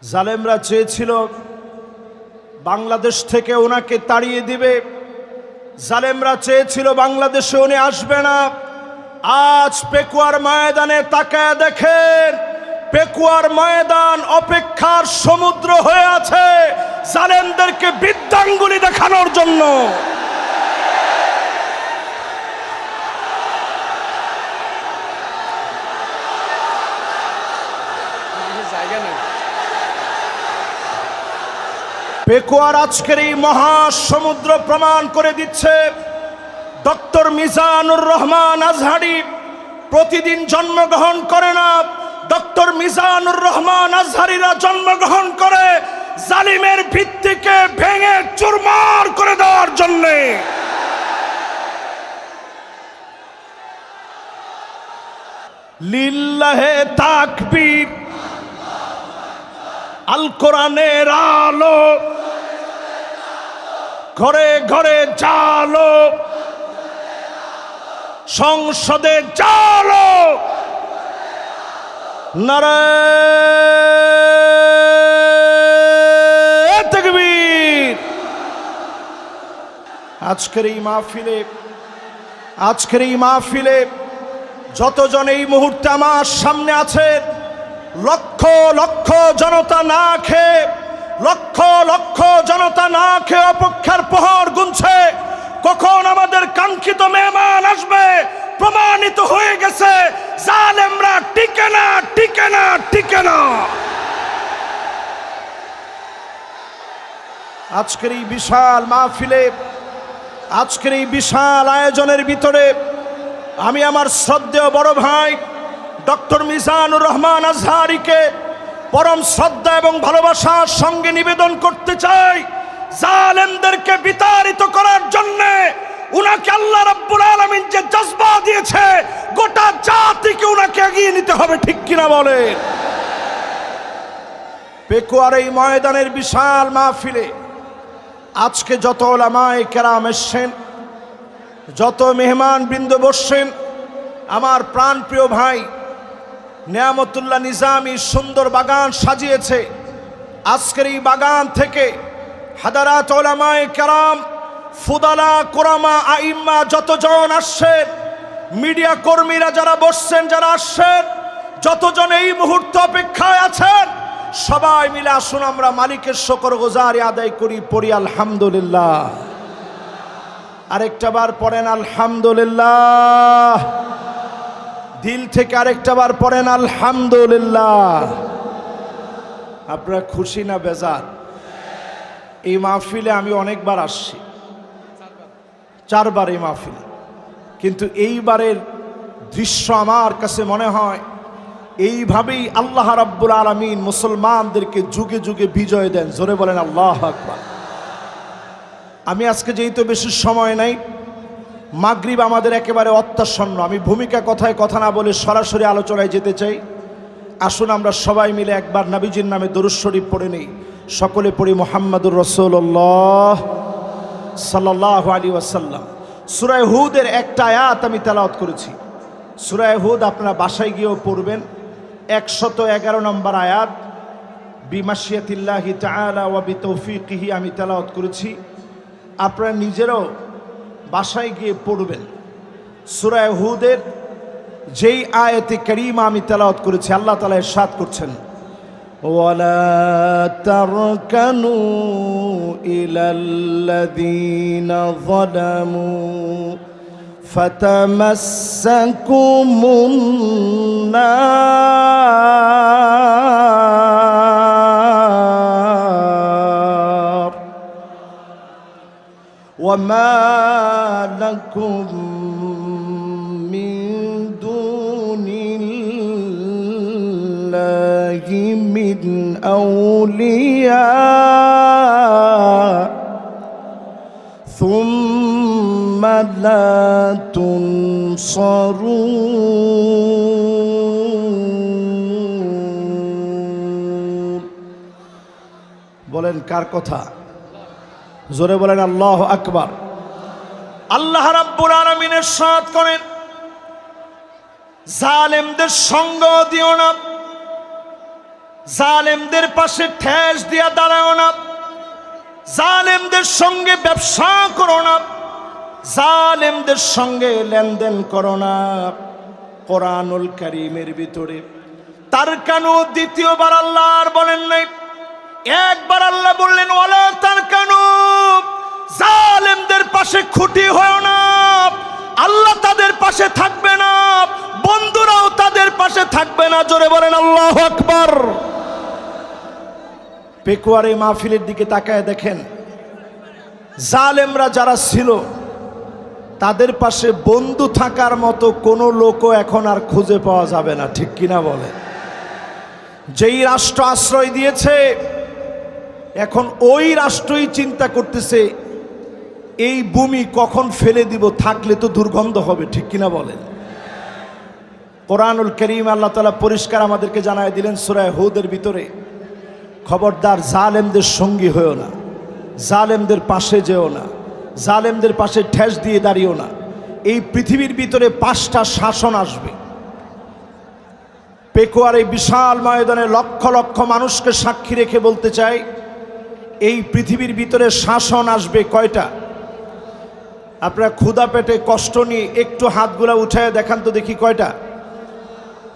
জালেমরা চেয়েছিল বাংলাদেশ থেকে ওনাকে তাড়িয়ে দিবে, জালেমরা চেয়েছিল বাংলাদেশে উনি আসবে না। আজ পেকুয়ার ময়দানে তাকায় দেখেন, পেকুয়ার ময়দান অপেক্ষার সমুদ্র হয়ে আছে জালেমদেরকে বৃদ্ধাঙ্গুলি দেখানোর জন্য। পেকুয়ার আজকের এই মহাসমুদ্র প্রমাণ করে দিচ্ছে ডক্টর মিজানুর রহমান আজহারি প্রতিদিন জন্মগ্রহণ করে না। ডক্টর মিজানুর রহমান আজহারিরা জন্মগ্রহণ করে জালিমের ভিত্তিকে ভেঙে চুরমার করে দেওয়ার জন্যে। লিল্লাহে তাকবীর, আল কোরআনের আলো, ঘরে ঘরে জালো, সংসদে জালো, নারায়ে তাকবীর। আজকের এই মাহফিলে যতজন এই মুহূর্তে আমার সামনে আছেন, লক্ষ লক্ষ জনতা না খেয়ে, লক্ষ লক্ষ জনতা না খেয়ে অপেক্ষার প্রহর গুনছে কখন আমাদের কাঙ্ক্ষিত মেহমান আসবে। প্রমাণিত হয়ে গেছে জালেমরা টিকে না, টিকে না, টিকে না। আজকের এই বিশাল মাহফিলে, আজকের এই বিশাল আয়োজনের ভিতরে আমি আমার শ্রদ্ধেয় বড় ভাই ডক্টর মিজানুর রহমান আজহারিকে পরম শ্রদ্ধা এবং ভালোবাসার সঙ্গে নিবেদন করতে চাই, জালেমদেরকে বিতাড়িত করার জন্য উনাকে আল্লাহ রাব্বুল আলামিন যে জজবা দিয়েছে, গোটা জাতিকে উনাকে এগিয়ে নিতে হবে, ঠিক কিনা বলে। পেকুয়ার এই ময়দানের বিশাল মাহফিলে আজকে যত উলামায়ে কেরাম এসেছেন, যত মেহমান বৃন্দ বসছেন, আমার প্রাণপ্রিয় ভাই নিয়ামতুল্লাহ নিজামী সুন্দর বাগান সাজিয়েছে। আজকের এই বাগান থেকে হাদারাত উলামায়ে কেরাম, ফুদালা, কুরামা, আইম্মা যতজন আসছেন, মিডিয়া কর্মীরা যারা বসছেন, যারা আসছেন, যতজন এই মুহূর্তে অপেক্ষায় আছেন, সবাই মিলে আসুন আমরা মালিকের শুকরগুজারি আদায় করি, পড়ি আলহামদুলিল্লাহ। আরেকটা বার পড়েন আলহামদুলিল্লাহ, দিল থেকে আরেকটা বার পড়েন আলহামদুলিল্লাহ। আপনারা খুশি না বেজার? এই মাহফিলে আমি অনেকবার আসছি, 4 বার এই মাহফিলে, কিন্তু এইবারের দৃশ্য আমার কাছে মনে হয় এইভাবেই আল্লাহ রাব্বুল আলামিন মুসলমানদেরকে যুগে যুগে বিজয় দেন। জোরে বলেন আল্লাহু আকবার। আমি আজকে যেহেতু বেশি সময় নাই, মাগরিব আমাদের একেবারে অত্যাসন্ন, আমি ভূমিকা কথায় কথা না বলে সরাসরি আলোচনায় যেতে চাই। আসুন আমরা সবাই মিলে একবার নবীজির নামে দরুদ শরীফ পড়ে নেই। সকলে পড়ি মুহাম্মাদুর রাসূলুল্লাহ সাল্লাল্লাহু আলাইহি ওয়াসাল্লাম। সূরা হুদের একটা আয়াত আমি তেলাওয়াত করেছি। সূরা হুদ আপনারা বাসায় গিয়েও পড়বেন, 111 নম্বর আয়াত। বিমাশিয়াতিল্লাহি তাআলা ওয়া বিতৌফিকিহি আমি তেলাওয়াত করেছি, আপনারা নিজেরাও বাসায় গিয়ে পড়বেন। সূরা হুদের যেই আয়াতে কারীমা আমি তেলাওয়াত করেছি, আল্লাহ তাআলা ইরশাদ করছেন, ওয়ালা তারকানু ইলাল্লাযীনা যালামু ফাতামাসসাকুমুন নার ওয়ামা লাকুম মিন দুনিল্লাহি মিন আউলিয়া সুম্মা লা তুনসারুন। বলেন কার কথা? জোরে বলেন আল্লাহু আকবার। আল্লাহ রাব্বুল আলামিন ইরশাদ করেন, জালেমদের সঙ্গ দিও না, জালেমদের পাশে ঠেস দিয়া দাঁড়াও না, জালেমদের সঙ্গে ব্যবসা করো না, জালেমদের সঙ্গে লেনদেন করো না। কোরআনুল কারীমের ভিতরে তার কানু দ্বিতীয়বার আল্লাহ আর বলেন নাই, একবার আল্লাহ বললেন ওয়ালা তার কানু, জালেমদের পাশে খুঁটি হয় না, আল্লাহ তাদের পাশে থাকবে না, বন্ধুরাও তাদের পাশে থাকবে না। জোরে বলেন আল্লাহু আকবার। পেকুয়ার এই মাহফিলের দিকে তাকায় দেখেন, জালেমরা যারা ছিল তাদের পাশে বন্ধু থাকার মতো কোনো লোকও এখন আর খুঁজে পাওয়া যাবে না, ঠিক কিনা বলে? যেই রাষ্ট্র আশ্রয় দিয়েছে এখন ওই রাষ্ট্রই চিন্তা করতেছে এই ভূমি কখন ফেলে দিব, থাকলে তো দুর্গন্ধ হবে, ঠিক কিনা বলেন? কোরআনুল কারীম আল্লাহ তাআলা পরিষ্কার আমাদেরকে জানায় দিলেন সূরা হুদের ভিতরে, খবরদার জালেমদের সঙ্গী হয়েও না, জালেমদের পাশে যেও না, জালেমদের পাশে ঠেস দিয়ে দাঁড়িও না। এই পৃথিবীর ভিতরে 5টা শাসন আসবে। পেকুয়ার এই বিশাল ময়দানে লক্ষ লক্ষ মানুষকে সাক্ষী রেখে বলতে চাই, এই পৃথিবীর ভিতরে শাসন আসবে কয়টা? আপনারা ক্ষুধা পেটে কষ্ট নিয়ে একটু হাতগুলা উঠায় দেখান তো দেখি কয়টা?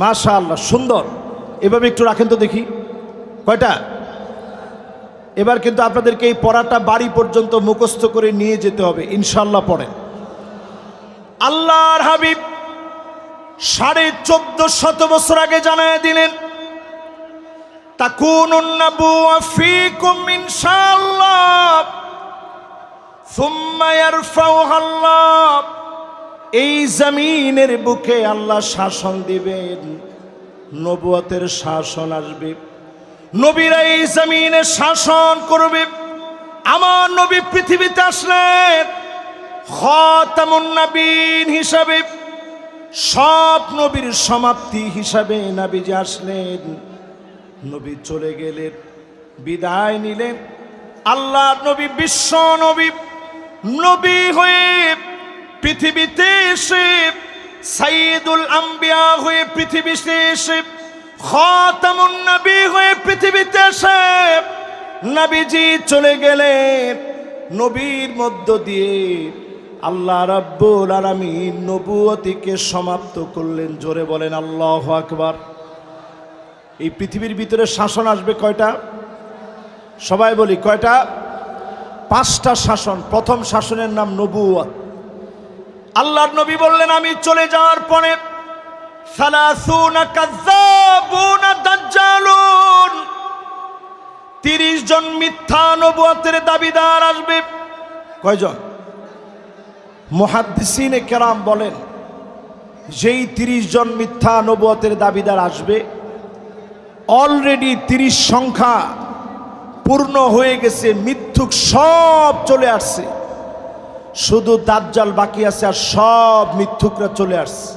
মাশাআল্লাহ, সুন্দর। এভাবে একটু রাখেন তো দেখি কয়টা। এবার কিন্তু আপনাদেরকে এই পড়াটা বাড়ি পর্যন্ত মুখস্থ করে নিয়ে যেতে হবে ইনশাআল্লাহ। পড়েন। আল্লাহর হাবিব 1450 বছর আগে জানায় দিলেন, তাকুনুন নাবুওয়া ফীকুম ইনশাআল্লাহ সুম্মা ইয়ারফাউহা আল্লাহ। এই জমিনের বুকে আল্লাহ শাসন দিবেন, নবুয়তের শাসন আসবে, নবীরা এই জমিনে শাসন করবে। আমার নবী পৃথিবীতে আসলেন খাতামুন নবীন হিসাবে, সব নবীর সমাপ্তি হিসাবে নবীজি আসলেন। নবী চলে গেলেন, বিদায় নিলেন। আল্লাহ নবী বিশ্ব নবী, নবী হয়ে পৃথিবীতে এসে, সাইয়্যিদুল আম্বিয়া হয়ে পৃথিবীতে এসে, খাতামুন নবী হয়ে পৃথিবীতে এসে নবীজি চলে গেলেন। নবীর মধ্য দিয়ে আল্লাহ রাব্বুল আলামিন নবুয়তিকে সমাপ্ত করলেন। জোরে বলেন আল্লাহু আকবার। এই পৃথিবীর ভিতরে শাসন আসবে কয়টা? সবাই বলি কয়টা? 5টা শাসন। প্রথম শাসনের নাম নবুয়ত। আল্লাহর নবী বললেন, আমি চলে যাওয়ার পরে 30 জন মিথ্যা নবুয়তের দাবিদার আসবে। কয়জন? মুহাদ্দিসিনে কেরাম বলেন, যেই 30 জন মিথ্যা নবুয়তের দাবিদার আসবে, অলরেডি 30 সংখ্যা পূর্ণ হয়ে গেছে, মিথ্যুক সব চলে আসছে, শুধু দাজ্জাল বাকি আছে, আর সব মিথ্যুকরা চলে আসছে।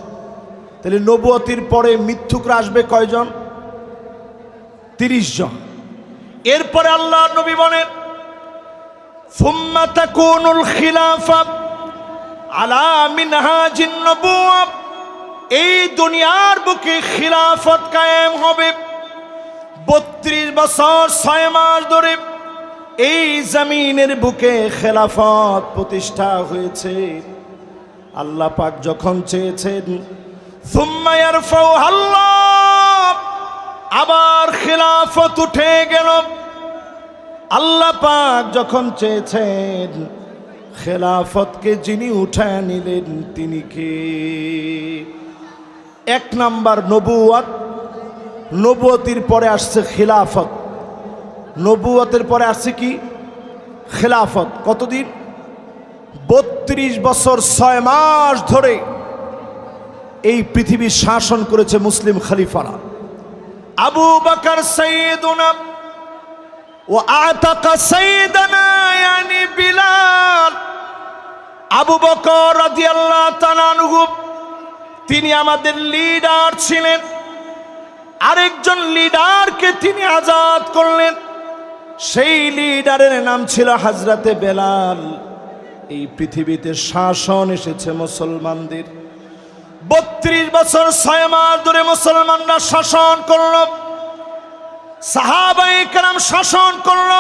তাহলে নবুয়তির পরে মিথ্যুকরা আসবে কয়জন? 30 জন। এরপরে আল্লাহ নবী বলেন, সুম্মা তাকুনুল খিলাফা আলা মিনহাজিন নবুওয়া। এই দুনিয়ার বুকে খিলাফত কায়েম হবে। 32 বছর 6 মাস ধরে এই জমিনের বুকে খেলাফত প্রতিষ্ঠা হয়েছে। আল্লাহ পাক যখন চেয়েছেন, সুম্মা ইয়ারফাউহা আল্লাহ, আবার খেলাফত উঠে গেল। আল্লাহ পাক যখন চেয়েছেন, খেলাফতকে যিনি উঠায় নিলেন তিনি কে? 1 নাম্বার নবুয়ত। নবুয়তির পরে আসছে খিলাফত। নবুয়তের পরে আসছে কি? খিলাফত। কতদিন? 32 বছর 6 মাস ধরে এই পৃথিবী শাসন করেছে মুসলিম খলিফারা। আবু বকর সাইয়্যিদুনা ওয়া আতাকা সাইয়্যিদানা ইয়ানি বিলাল। আবু বকর রাদিয়াল্লাহু তাআলা আনহু, তিনি আমাদের লিডার ছিলেন। আরেকজন লিডারকে তিনি আজাদ করলেন, সেই লিডারের নাম ছিল হযরতে বেলাল। এই পৃথিবীতে শাসন এসেছে মুসলমানদের। 32 বছর 6 মাস ধরে মুসলমানরা শাসন করল। সাহাবায়ে কেরাম শাসন করল,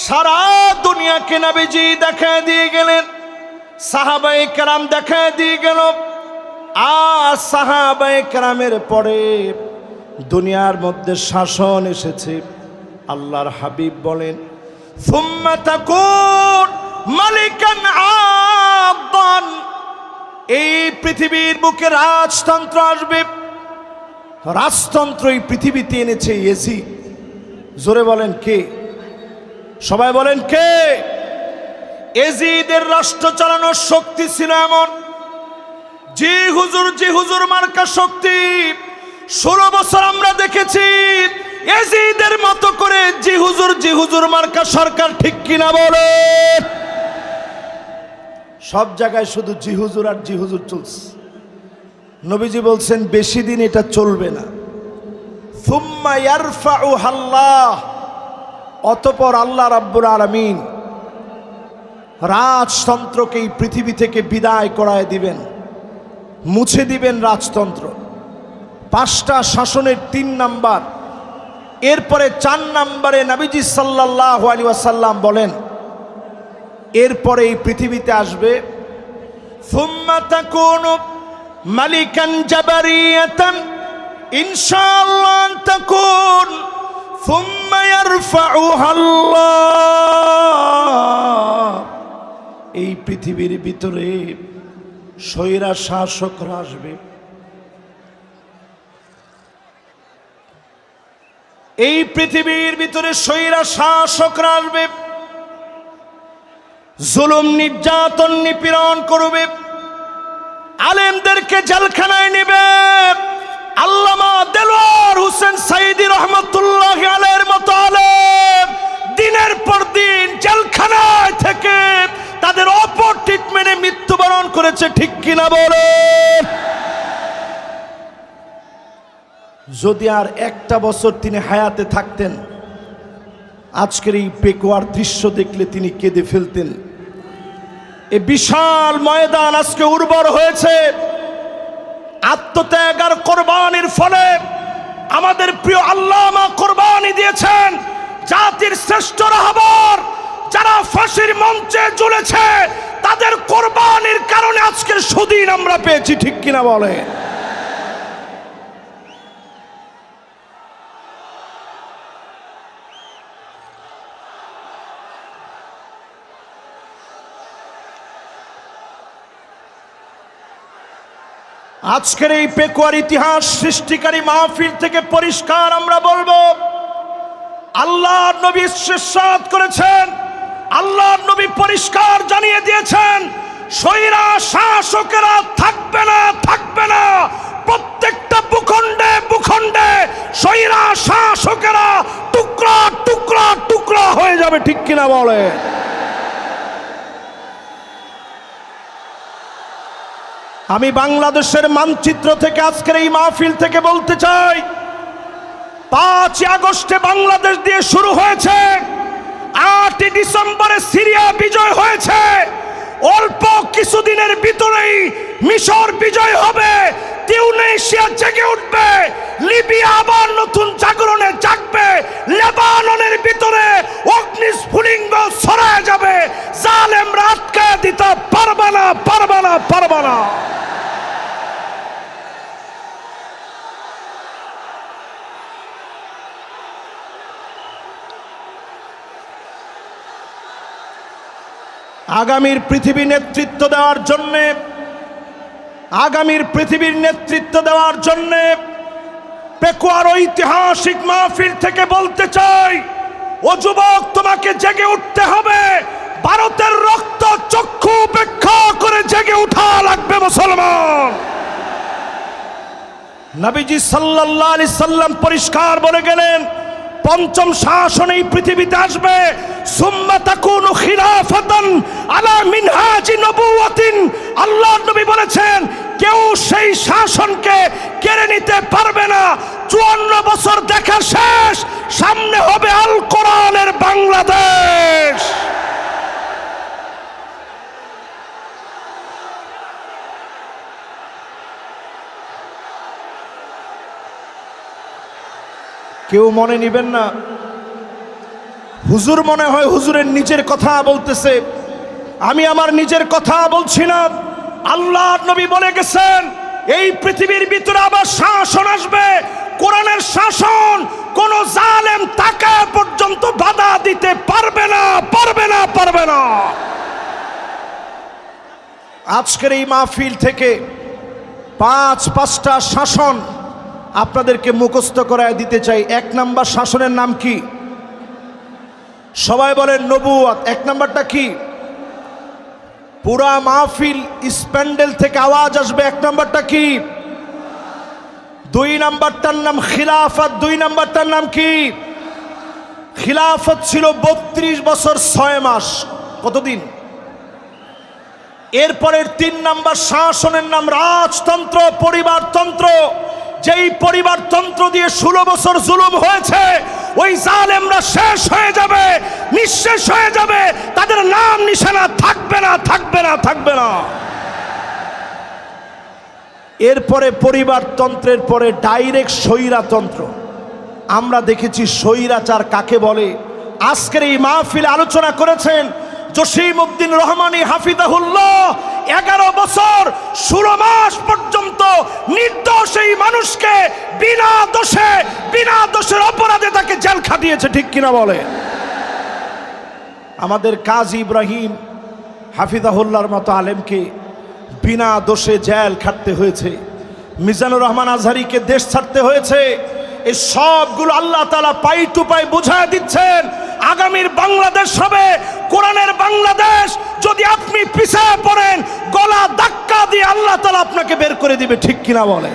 সারা দুনিয়াকে নবীজি দেখায় দিয়ে গেলেন, সাহাবায়ে কেরাম দেখায় দিয়ে গেল। আর সাহাবায়ে কেরামের পরে দুনিয়ার মধ্যে শাসন এসেছে। আল্লাহর হাবিব বলেন, সুম্মা তাকুন মালিকান আদান, এই পৃথিবীর বুকে রাজতন্ত্র আসবে। রাজতন্ত্র এই পৃথিবীতে এনেছে ইয়াজিদ। জোরে বলেন কে? সবাই বলেন কে? ইয়াজিদের রাষ্ট্র চালানোর শক্তি ছিল এমন, জি হুজুর মার্কা শক্তি। 16 বছর আমরা দেখেছি ইয়াজিদের মতো করে জি হুজুর মার্কা সরকার, ঠিক কিনা বলে? সব জায়গায় শুধু জি হুজুর আর জি হুজুর চলছে। নবীজি বলছেন বেশি দিন এটা চলবে না। সুম্মা ইয়ারফাউহা আল্লাহ, অতঃপর আল্লাহ রাব্বুল আলামিন রাজতন্ত্রকে এই পৃথিবী থেকে বিদায় করায় দিবেন, মুছে দিবেন রাজতন্ত্র। 5টা শাসনের 3 নাম্বার। এরপরে 4 নাম্বারে নবীজি সাল্লাল্লাহু আলাইহি ওয়াসাল্লাম বলেন, এরপরে এই পৃথিবীতে আসবে সুম্মা তাকুনু মালিকান জাবারিয়াতান ইনশাআল্লাহ তাকুন সুম্মা ইয়ারফাউহা আল্লাহ। এই পৃথিবীর ভিতরে স্বৈরা শাসকরা আসবে। এই পৃথিবীর ভিতরে স্বৈরা শাসকরা আসবে, জুলুম নির্যাতন নিপীড়ন করবে, আলেমদেরকে জেলখানায় নেবে। আল্লামা দেলোয়ার হোসেন সাইদি রহমতুল্লাহ আলাইহির মতো আলেম দিনের পর দিন জেলখানায় থেকে তাদের অপর ট্রিটমেন্টে মৃত্যুবরণ করেছে, ঠিক কিনা বলেন? যদি আর একটা বছর তিনি হায়াতে থাকতেন, আজকের এই পেকুয়ার দৃশ্য দেখলে তিনি কেঁদে ফেলতেন। এই বিশাল ময়দান আজকে উর্বর হয়েছে আত্মত্যাগ আর কোরবানির ফলে। আমাদের প্রিয় আল্লামা কোরবানি দিয়েছেন। জাতির শ্রেষ্ঠ রাহবার যারা ফাঁসির মঞ্চে ঝুলেছে, তাদের কোরবানির কারণে আজকের সুদিন আমরা পেয়েছি, ঠিক কিনা বলে? আজকের এই পেকুয়ার ইতিহাস সৃষ্টিকারী মাহফিল থেকে পরিষ্কার আমরা বলবো, আল্লাহর নবী ইরশাদ করেছেন, আল্লাহর নবী পরিষ্কার জানিয়ে দিয়েছেন, স্বৈরা শাসকেরা থাকবে না, থাকবে না। প্রত্যেকটা ভূখণ্ডে ভূখণ্ডে স্বৈরা শাসকেরা টুকরা টুকরা টুকরা হয়ে যাবে, ঠিক কিনা বলে? আমি বাংলাদেশের মানচিত্র থেকে আজকের এই মাহফিল থেকে বলতে চাই, 5 আগস্টে বাংলাদেশ দিয়ে শুরু হয়েছে, 8 ডিসেম্বরে সিরিয়া বিজয় হয়েছে, অল্প কিছুদিনের ভিতরেই মিশর বিজয় হবে, তিউনিসিয়া জেগে উঠবে, লিবিয়া আবার নতুন জাগরণে জাগবে, লেবাননের ভিতরে অগ্নিস্ফুলিঙ্গ ছড়ায় যাবে। জালেমরা আটকায় দিতে পারবে না, পারবে না, পারবে না। আগামীর পৃথিবী নেতৃত্ব দেওয়ার জন্যে, আগামীর পৃথিবীর নেতৃত্ব দেওয়ার জন্যে পেকুয়ার ঐতিহাসিক মাহফিল থেকে বলতে চাই, ও যুবক, তোমাকে জেগে উঠতে হবে। ভারতের রক্ত চক্ষু উপেক্ষা করে জেগে উঠা লাগবে মুসলমান। নবীজি সাল্লাল্লাহু আলাইহি সাল্লাম পরিষ্কার বলে গেলেন, 5ম শাসন এই পৃথিবীতে আসবে, সুম্মা তাকুনু খিলাফাতান আলা মিনহাজি নবুওয়াতিন। আল্লাহর নবী বলেছেন, কেউ সেই শাসনকে কেড়ে নিতে পারবে না। 54 বছর দেখা শেষ, সামনে হবে আল কোরআনের বাংলাদেশ। কেউ মনে নিবেন না। হুজুর মনে হয় হুজুরের নিজের কথা বলতেছে, আমি আমার নিজের কথা বলছি না। আল্লাহর নবী বলে গেছেন এই পৃথিবীর ভিতরে আবার শাসন আসবে, কোরআনের শাসন। কোন জালেম তাকা পর্যন্ত বাধা দিতে পারবে না, পারবে না, পারবে না। আজকের এই মাহফিল থেকে পাঁচটা শাসন আপনাদেরকে মুখস্থ করায় দিতে চাই। 1 নাম্বার শাসনের নাম কি? সবাই বলেন নবুয়ত। 1 নাম্বারটা কি? পুরা মাহফিল স্প্যান্ডেল থেকে আওয়াজ আসবে। 1 নাম্বারটা কি? 2 নাম্বারটার নাম খিলাফত। 2 নাম্বারটার নাম কি? খিলাফত ছিল 32 বছর 6 মাস। কতদিন? এরপরের 3 নাম্বার শাসনের নাম রাজতন্ত্র, পরিবারতন্ত্র। যেই পরিবারতন্ত্র দিয়ে 16 বছর জুলুম হয়েছে, ওই জালেমরা শেষ হয়ে যাবে, নিঃশেষ হয়ে যাবে, তাদের নাম নিশানা থাকবে না, থাকবে না, থাকবে না। এরপরে পরিবারতন্ত্রের পরে ডাইরেক্ট স্বৈরাতন্ত্র। আমরা দেখেছি স্বৈরাচার কাকে বলে। আজকের এই মাহফিলে আলোচনা করেছেন জসিমউদ্দিন রহমানী হাফিজাহুল্লাহ। 11 বছর 16 মাস পর্যন্ত নির্দোষ এই মানুষকে বিনা দোষের অপরাধে তাকে জেল খাটিয়েছে, ঠিক কিনা বলে? আমাদের কাজী ইব্রাহিম হাফিজাহুল্লাহর মতো আলেমকে বিনা দোষে জেল খাটতে হয়েছে, মিজানুর রহমান আজহারিকে দেশ ছাড়তে হয়েছে। এই সবগুলো আল্লাহ তাআলা পাই টু পাই বুঝায় দিচ্ছেন। আগামীর বাংলাদেশ হবে কোরআনের বাংলাদেশ। যদি আপনি পিছিয়ে পড়েন, গলা ধাক্কা দিয়ে আল্লাহ তাআলা আপনাকে বের করে দিবে, ঠিক কিনা বলে?